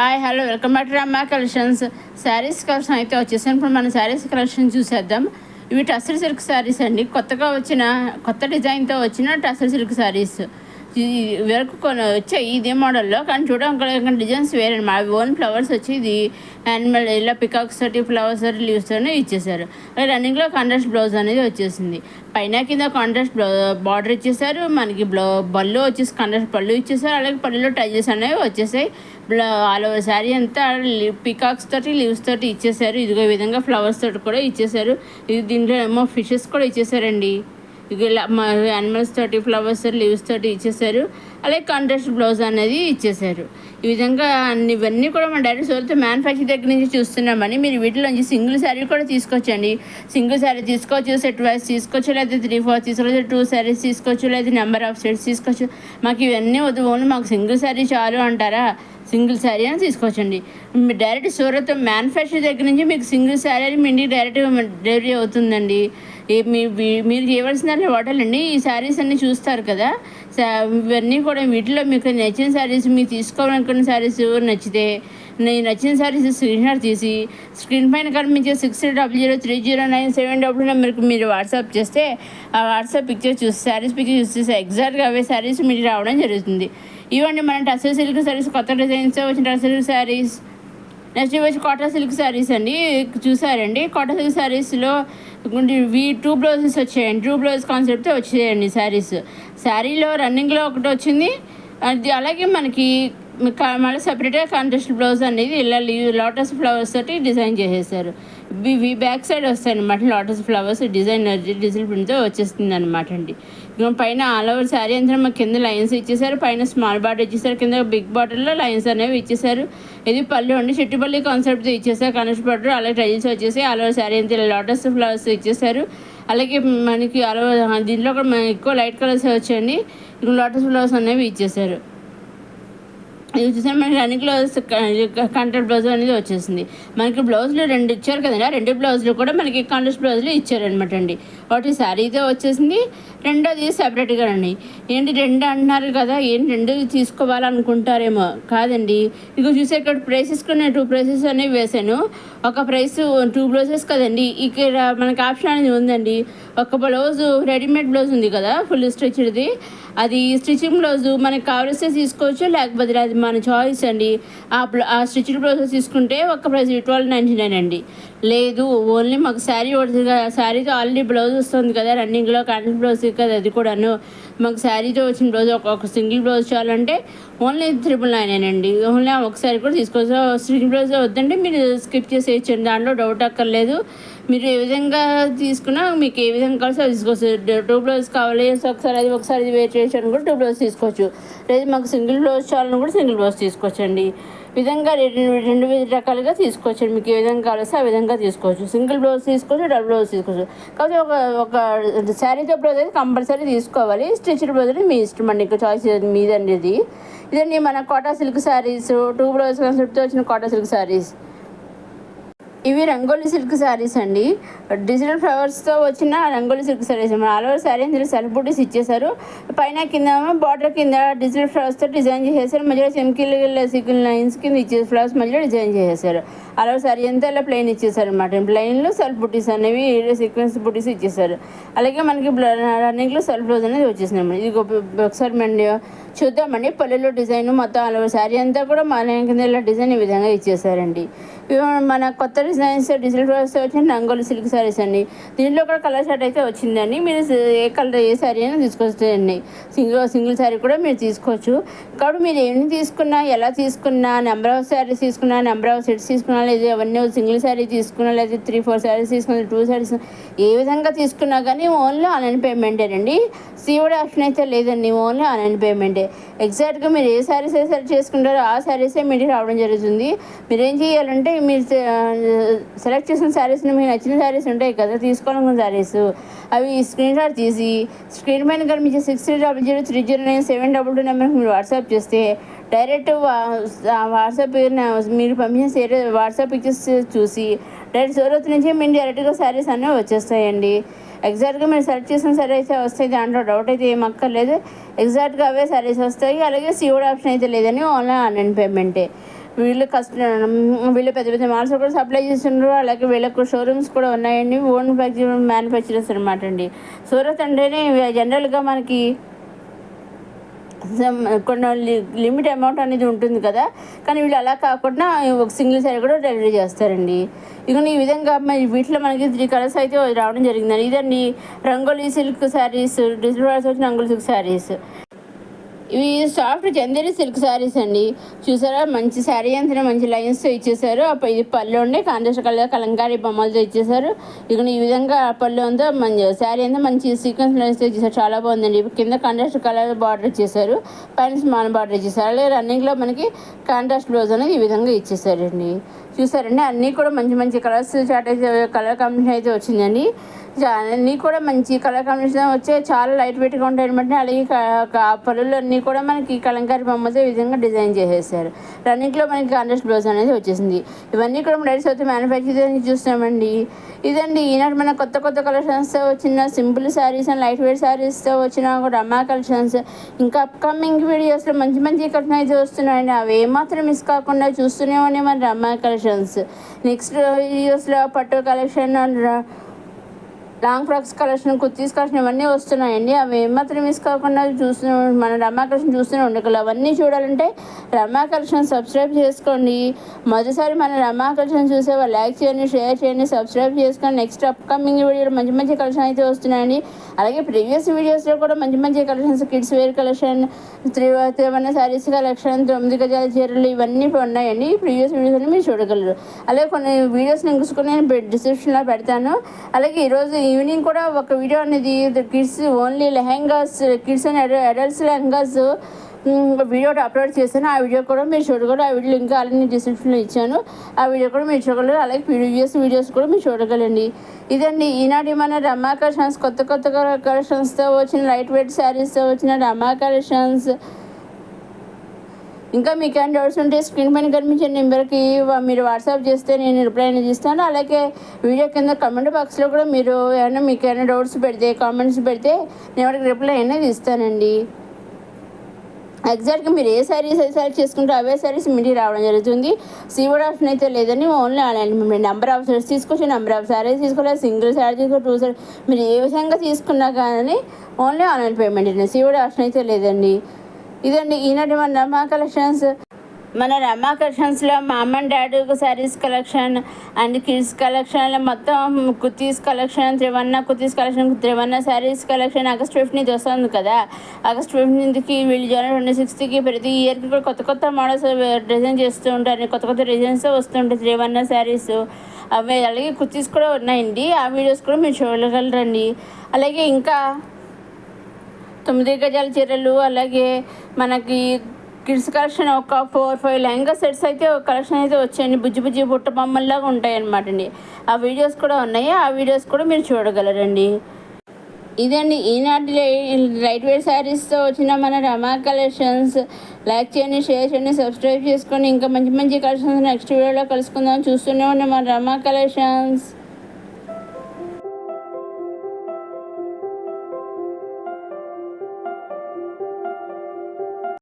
Hi hello welcome back to Rama collections. Saris collection అయితే వచ్చేసాను. ఇప్పుడు మన శారీస్ కలెక్షన్ చూసేద్దాం. ఇవి టస్సర్ సిల్క్ శారీస్ అండి. కొత్తగా వచ్చిన కొత్త డిజైన్తో వచ్చిన టస్సర్ సిల్క్ శారీస్ వరకు కొన్ని వచ్చాయి ఇదే మోడల్లో. కానీ చూడడం డిజైన్స్ వేరే మా ఓన్ ఫ్లవర్స్ వచ్చి ఇది యానిమల్ ఇలా పికాక్స్ తోటి ఫ్లవర్స్ తోటి లీవ్స్తోనే ఇచ్చేసారు. అలాగే రన్నింగ్లో కాంట్రాస్ట్ బ్లౌజ్ అనేది వచ్చేసింది. పైన కింద కాంట్రాస్ట్ బార్డర్ ఇచ్చేసారు. మనకి పళ్ళు వచ్చేసి కాంట్రాస్ట్ పళ్ళు ఇచ్చేసారు. అలాగే పళ్ళులో టైజెస్ అనేవి వచ్చేసాయి. ఆల్ ఓవర్ శారీ అంతా పికాక్స్ తోటి లీవ్స్ తోటి ఇచ్చేసారు. ఇదిగో ఈ విధంగా ఫ్లవర్స్ తోటి కూడా ఇచ్చేసారు. ఇది దీంట్లో ఏమో ఫిషెస్ కూడా ఇచ్చేసారండి. ఇలా మా యానిమల్స్ తోటి ఫ్లవర్స్ తోటి లీవ్స్ తోటి ఇచ్చేసారు. అలాగే కాంట్రాస్ట్ బ్లౌజ్ అనేది ఇచ్చేసారు. ఈ విధంగా ఇవన్నీ కూడా మన డైరెక్ట్ సోల్తో మ్యానుఫ్యాక్చర్ దగ్గర నుంచి చూస్తున్నామని. మీరు వీటిలోంచి సింగిల్ శారీ కూడా తీసుకోవచ్చండి. సింగిల్ శారీ తీసుకోవచ్చు, సెట్ వైజ్ తీసుకోవచ్చు, లేదా 3-4 తీసుకోవచ్చు, 2 శారీస్ తీసుకోవచ్చు, లేదా నెంబర్ ఆఫ్ సెట్స్ తీసుకోవచ్చు. మాకు ఇవన్నీ వద్దు, ఓన్లీ మాకు సింగిల్ శారీ చాలు అంటారా, సింగిల్ శారీ అని తీసుకోవచ్చండి. మీరు డైరెక్ట్ సూరత్ మ్యానుఫ్యాక్చర్ దగ్గర నుంచి మీకు సింగిల్ శారీ మీ ఇంటికి డైరెక్ట్ డెలివరీ అవుతుందండి. మీరు చేయవలసిన వాటాలండి. ఈ శారీస్ అన్నీ చూస్తారు కదా, ఇవన్నీ కూడా వీటిలో మీకు నచ్చిన శారీస్, మీకు తీసుకోవాలనుకున్న శారీస్ నచ్చితే నేను నచ్చిన శారీస్ స్క్రీన్ షాట్ తీసి స్క్రీన్ పైన కనిపించే 60003009 నెంబర్కి మీరు వాట్సాప్ చేస్తే ఆ వాట్సాప్ పిక్చర్ చూసి శారీస్ పిక్చర్ చూస్తే ఎగ్జాక్ట్గా అవే శారీస్ మీకు రావడం జరుగుతుంది. ఇవన్నీ మన టస్సర్ సిల్క్ శారీస్, కొత్త డిజైన్స్తో వచ్చిన టస్సర్ సిల్క్ శారీస్. నెక్స్ట్ వచ్చి కాటన్ సిల్క్ శారీస్ అండి. చూసారండి, కాటన్ సిల్క్ శారీస్లో 2 బ్లౌజెస్ వచ్చాయండి. 2 బ్లౌజ్ కాన్సెప్ట్తో వచ్చాయండి శారీస్. శారీలో రన్నింగ్లో ఒకటి వచ్చింది. అది అలాగే మనకి మళ్ళీ సపరేట్గా కాంట్రాస్ట్ బ్లౌజ్ అనేది ఇలా లోటస్ ఫ్లవర్స్ తోటి డిజైన్ చేసేసారు. ఇవి బ్యాక్ సైడ్ వస్తాయి అనమాట. లోటస్ ఫ్లవర్స్ డిజైన్ ప్రింట్తో వచ్చేస్తుంది అనమాట అండి. పైన ఆల్ ఓవర్ శారీ అంతా మాకు కింద లైన్స్ ఇచ్చేసారు. పైన స్మాల్ బార్డర్ ఇచ్చేసారు, కింద బిగ్ బార్డర్లో లైన్స్ అనేవి ఇచ్చేసారు. ఇది పళ్ళు అండి, చెట్టుపల్లి కాన్సెప్ట్తో ఇచ్చేసారు. కాంట్రాస్ట్ బార్డర్ అలాగే టైల్స్ వచ్చేసి ఆల్ ఓవర్ శారీ అంతా లోటస్ ఫ్లవర్స్ ఇచ్చేసారు. అలాగే మనకి ఆల్ ఓవర్ దీంట్లో కూడా ఎక్కువ లైట్ కలర్స్ వచ్చాయండి. లోటస్ ఫ్లవర్స్ అనేవి ఇచ్చేసారు. ఇది చూసారు, మనకి రన్నింగ్ బ్లౌజ్ కాంట్రాస్ట్ బ్లౌజ్ అనేది వచ్చేసింది. మనకి బ్లౌజ్లు 2 ఇచ్చారు కదండి. ఆ 2 బ్లౌజ్లు కూడా మనకి కాంట్రాస్ట్ బ్లౌజ్లు ఇచ్చారనమాట అండి. ఒకటి శారీతో వచ్చేసింది, రెండోది సపరేట్గా అండి. ఏంటి 2 అంటున్నారు కదా, ఏంటి 2 తీసుకోవాలనుకుంటారేమో, కాదండి. ఇక చూసే ఇక్కడ ప్రైసెస్ కూడా నేను 2 ప్రైసెస్ అనేవి వేసాను. ఒక ప్రైస్ 2 బ్లౌజెస్ కదండి. ఇక్కడ మనకి ఆప్షన్ అనేది ఉందండి. ఒక బ్లౌజు రెడీమేడ్ బ్లౌజ్ ఉంది కదా, ఫుల్ స్టిచ్డ్ది, అది స్టిచ్చింగ్ బ్లౌజు మనకి కావలిస్తే తీసుకోవచ్చు, లేకపోతే అది మన చాయిస్ అండి. ఆ స్టిచ్డ్ బ్లౌజెస్ తీసుకుంటే ఒక ప్రైస్ 1299 అండి. లేదు ఓన్లీ మాకు శారీతో ఆల్రెడీ బ్లౌజ్ వస్తుంది కదా, రన్నింగ్లో కాటన్ బ్లౌజ్ కదా, అది కూడాను మాకు శారీతో వచ్చిన బ్లౌజ్ ఒక సింగిల్ బ్లౌజ్ చాలంటే ఓన్లీ 999 అండి. ఓన్లీ ఒకసారి కూడా తీసుకోవచ్చు. సింగిల్ బ్లౌజ్ వద్దంటే మీరు స్కిప్ చేసేయచ్చండి, దాంట్లో డౌట్ అక్కర్లేదు. మీరు ఏ విధంగా తీసుకున్నా మీకు ఏ విధంగా కావాల్సి అది తీసుకోవచ్చు. 2 బ్లౌజ్ కావాలి ఒకసారి వేర్ చేయొచ్చు కూడా 2 బ్లౌజ్ తీసుకోవచ్చు. లేదు మాకు సింగిల్ బ్లౌజ్ చాలని కూడా సింగిల్ బ్లౌజ్ తీసుకోవచ్చండి. విధంగా 2 రకాలుగా తీసుకోవచ్చండి. మీకు ఏ విధంగా కావాల్సి ఆ విధంగా తీసుకోవచ్చు. సింగిల్ బ్లౌజ్ తీసుకోవచ్చు, డబుల్ బ్లౌజ్ తీసుకోవచ్చు. కాకపోతే ఒక శారీతో బ్లౌజ్ అయితే కంపల్సరీ తీసుకోవాలి. స్టిచ్డ్ బ్లౌజ్ అంటే మీ ఇష్టం అండి, ఇంకా చాయిస్ మీదండి. ఇదండి మన కోటా సిల్క్ శారీస్, 2 బ్లౌజ్ కాన్సెప్ట్తో వచ్చిన కోటా సిల్క్ శారీస్. ఇవి రంగోలీ సిల్క్ శారీస్ అండి. డిజిటల్ ఫ్లవర్స్తో వచ్చిన rangoli silk saris. All over sari అందులో సెల్ఫ్ బూటీస్ ఇచ్చేసారు. పైన కింద బార్డర్ కింద డిజిటల్ ఫ్లవర్స్తో డిజైన్ చేసేసారు. మధ్యలో చెమ్కీలు లైన్స్ కింద ఇచ్చేసి ఫ్లవర్స్ మధ్యలో డిజైన్ చేసేసారు. ఆల్ ఓవర్ శారీ అంతా ఇలా ప్లెయిన్ ఇచ్చేసారు అనమాట. ప్లెయిన్లో సెల్ఫ్ బూటీస్ అనేవి సీక్వెన్స్ బూటీస్ ఇచ్చేసారు. అలాగే మనకి రన్నింగ్లో సెల్ఫ్ బ్లౌజ్ అనేది వచ్చేసింది అనమాట. ఇది ఒకసారి మండి చూద్దామండి. పల్లెలో డిజైన్ మొత్తం ఆల్ ఓవర్ శారీ అంతా కూడా మన కింద ఇలా డిజైన్ ఈ విధంగా ఇచ్చేసారండి. మన కొత్త డిజైన్స్ డిజిటల్ ఫ్లవర్స్ వచ్చిన రంగోలీ సిల్క్ శారీస్ అండి. దీంట్లో కూడా కలర్ షార్ట్ అయితే వచ్చిందండి. మీరు ఏ కలర్ ఏ శారీ అయినా తీసుకోవచ్చండి. సింగిల్ శారీ కూడా మీరు తీసుకోవచ్చు. కాబట్టి మీరు ఏమి తీసుకున్నా, ఎలా తీసుకున్నా, నెంబర్ ఆఫ్ శారీస్ తీసుకున్నా, నెంబర్ ఆఫ్ సెట్స్ తీసుకున్నా, లేదా అవన్నీ సింగిల్ శారీ తీసుకున్నా, లేదా 3-4 శారీస్ తీసుకున్నా, 2 శారీస్ ఏ విధంగా తీసుకున్నా కానీ ఓన్లీ ఆన్లైన్ పేమెంటేనండి. సీఓడి ఆప్షన్ అయితే లేదండి, ఓన్లీ ఆన్లైన్ పేమెంటే. ఎగ్జాక్ట్గా మీరు ఏ శారీస్ సెలెక్ట్ చేసుకుంటారో ఆ శారీసే మీకు రావడం జరుగుతుంది. మీరు ఏం చేయాలంటే మీరు సెలెక్ట్ చేసిన శారీస్ని మీకు నచ్చిన శారీస్ ఉంటాయి కదా, తీసుకోవాలనుకున్న శారీస్, అవి స్క్రీన్ షాట్ తీసి స్క్రీన్ పైన కనిపించే 60003009 నెంబర్కి మీరు వాట్సాప్ చేస్తే డైరెక్ట్ వాట్సాప్ మీరు పంపించిన వాట్సాప్ పిక్చర్స్ చూసి డైరెక్ట్ సూరత్ నుంచి మేము డైరెక్ట్గా శారీస్ అన్నీ వచ్చేస్తాయండి. ఎగ్జాక్ట్గా మీరు సెలెక్ట్ చేసిన శారీస్ వస్తాయి, దాంట్లో డౌట్ అయితే ఏం అక్కర్లేదు. ఎగ్జాక్ట్గా అవే శారీస్ వస్తాయి. అలాగే సీఓడి ఆప్షన్ అయితే లేదని ఓన్లీ ఆన్లైన్ పేమెంటే. వీళ్ళు పెద్ద పెద్ద మాల్స్ కూడా సప్లై చేస్తున్నారు. అలాగే వీళ్ళకు షోరూమ్స్ కూడా ఉన్నాయండి. ఓన్ మ్యానుఫ్యాక్చరర్స్ అనమాట అండి. సూరత్ అంటేనే జనరల్గా మనకి కొన్ని లిమిట్ అమౌంట్ అనేది ఉంటుంది కదా, కానీ వీళ్ళు అలా కాకుండా ఒక సింగిల్ శారీ కూడా డెలివరీ చేస్తారండి. ఇక ఈ విధంగా వీటిలో మనకి 3 కలర్స్ అయితే రావడం జరిగిందండి. ఇదండి రంగోలీ సిల్క్ శారీస్, డిజిటల్ వచ్చిన రంగోలీ సిల్క్ శారీస్. ఇవి సాఫ్ట్ చందేరి సిల్క్ శారీస్ అండి. చూసారా, మంచి శారీ అంతా మంచి లైన్స్తో ఇచ్చేసారు. ఇది పళ్ళు ఉండే కాంట్రాస్ట్ కలర్ కలంకారీ బొమ్మలతో ఇచ్చేసారు. ఇక ఈ విధంగా పళ్ళు అంతా మంచి శారీ అంతా మంచి సీక్వెన్స్ లైన్స్తో ఇచ్చేసారు. చాలా బాగుందండి. కింద కాంట్రాస్ట్ కలర్ బార్డర్ ఇచ్చేసారు, పైన స్మాల్ బార్డర్ ఇచ్చేసారు. అలాగే రన్నింగ్లో మనకి కాంట్రాస్ట్ బ్లౌజ్ అనేది ఈ విధంగా ఇచ్చేసారండి. చూసారండి, అన్నీ కూడా మంచి మంచి కలర్స్ చాట్ అయితే కలర్ కాంబినేషన్ అయితే వచ్చిందండి. అన్నీ కూడా మంచి కలర్ కాంబినేషన్ వచ్చే చాలా లైట్ వెయిట్గా ఉంటాయి అనమాట. అలాగే పళ్ళులు అన్నీ కూడా మనకి కలంకారీ బొమ్మతో ఈ విధంగా డిజైన్ చేసేసారు. రన్నింగ్లో మనకి కాంట్రాస్ట్ బ్లౌజ్ అనేది వచ్చేసింది. ఇవన్నీ కూడా డైరెక్ట్ అయితే మ్యానుఫ్యాక్చర్ చూస్తామండి. ఇదండి ఈనాడు మన కొత్త కొత్త కలెక్షన్స్తో వచ్చిన simple saris and light weight శారీస్తో వచ్చిన రమా కలెక్షన్స్. ఇంకా అప్కమింగ్ వీడియోస్లో మంచి మంచి కలెక్షన్ అయితే వస్తున్నాయండి. అవి ఏమాత్రం మిస్ కాకుండా చూస్తూనే ఉన్నాయి మన రమా కలెక్షన్స్. నెక్స్ట్ వీడియోస్లో పట్టు collection, long frocks collection, kurtis collection ఇవన్నీ వస్తున్నాయండి. అవి ఏమాత్రం మిస్ కాకుండా మన రమా కలెక్షన్ చూస్తూనే ఉండగలరు. అవన్నీ చూడాలంటే రమా కలెక్షన్ సబ్స్క్రైబ్ చేసుకోండి. మొదటిసారి మన రమా కలెక్షన్ చూసే వాళ్ళు లైక్ చేయండి, షేర్ చేయండి, సబ్స్క్రైబ్ చేసుకోండి. నెక్స్ట్ అప్కమింగ్ వీడియోలో మంచి మంచి కలెక్షన్ అయితే వస్తున్నాయండి. అలాగే ప్రీవియస్ వీడియోస్లో కూడా మంచి మంచి కలెక్షన్స్, కిడ్స్ వేర్ కలెక్షన్, త్రివన్న శారీస్ కలెక్షన్, 9 గజాల చీరలు ఇవన్నీ ఉన్నాయండి. ప్రీవియస్ వీడియోస్ని మీరు చూడగలరు. అలాగే కొన్ని వీడియోస్ నేను డిస్క్రిప్షన్లో పెడతాను. అలాగే ఈరోజు ఈవినింగ్ కూడా ఒక వీడియో అనేది kids only lehengas, kids and adults lehengas video upload చేశాను. ఆ వీడియో కూడా మీరు చూడగలరు. ఆ వీడియో లింక్ ఆల్రెడీ డిస్క్రిప్షన్లో ఇచ్చాను. ఆ వీడియో కూడా మీరు చూడగలరు. అలాగే ప్రీవియస్ వీడియోస్ కూడా మీరు చూడగలండి. ఇదండి ఈనాటి మన రమా కలెక్షన్స్. కొత్త కొత్త కలెక్షన్స్తో వచ్చిన లైట్ వెయిట్ శారీస్తో వచ్చిన రమా కలెక్షన్స్. ఇంకా మీకు ఏమైనా డౌట్స్ ఉంటే స్క్రీన్ పైన కనిపించే నెంబర్కి మీరు వాట్సాప్ చేస్తే నేను రిప్లై అనేది ఇస్తాను. అలాగే వీడియో కింద కామెంట్ బాక్స్లో కూడా మీరు మీకు ఏమైనా డౌట్స్ పెడితే, కామెంట్స్ పెడితే నేను వాటికి రిప్లై అనేది ఇస్తానండి. ఎగ్జాక్ట్గా మీరు ఏ శారీస్ సెలెక్ట్ చేసుకుంటే అవే శారీస్ మీకు రావడం జరుగుతుంది. సీఓడి ఆప్షన్ అయితే లేదని only online payment. Number of saris తీసుకొచ్చి నెంబర్ ఆఫ్ శారీస్ తీసుకోలేదు, సింగిల్ శారీ తీసుకో, 2 శారీ మీరు ఏ విధంగా తీసుకున్నా కానీ ఓన్లీ ఆన్లైన్ పేమెంట్ అండి. సీఓడి ఆప్షన్ అయితే లేదండి. ఇదండి ఈనాటి మన రమా కలెక్షన్స్. మన రమా కలెక్షన్స్లో mom and dad saris collection and kids collection, మొత్తం kurtis collection, kurtis collection, 3 saris collection. August 15th వస్తుంది కదా, ఆగస్ట్ 15th వీళ్ళు జనవరి 26th ప్రతి ఇయర్కి కూడా కొత్త కొత్త మోడల్స్ డిజైన్ చేస్తూ ఉంటారు. కొత్త కొత్త డిజైన్స్ వస్తుంటాయి 3 శారీస్. అవి అలాగే కుర్తీస్ కూడా ఉన్నాయండి. ఆ వీడియోస్ కూడా మీరు చూడగలరండి. అలాగే ఇంకా 9 గజాల చీరలు, అలాగే మనకి కిడ్స్ కలెక్షన్ ఒక 4-5 లెహంగా సెట్స్ అయితే ఒక కలెక్షన్ అయితే వచ్చాయండి. బుజ్జి బుజ్జి బుట్ట బొమ్మల్లాగా ఉంటాయి అన్నమాట అండి. ఆ వీడియోస్ కూడా ఉన్నాయి. ఆ వీడియోస్ కూడా మీరు చూడగలరండి. ఇదండి ఈనాటి లైట్ వెయిట్ శారీస్తో వచ్చిన మన రమా కలెక్షన్స్. లైక్ చేయండి, షేర్ చేయండి, సబ్స్క్రైబ్ చేసుకోండి. ఇంకా మంచి మంచి కలెక్షన్స్ నెక్స్ట్ వీడియోలో కలుసుకుందాం. చూస్తూనే ఉన్నాం మన రమా కలెక్షన్స్.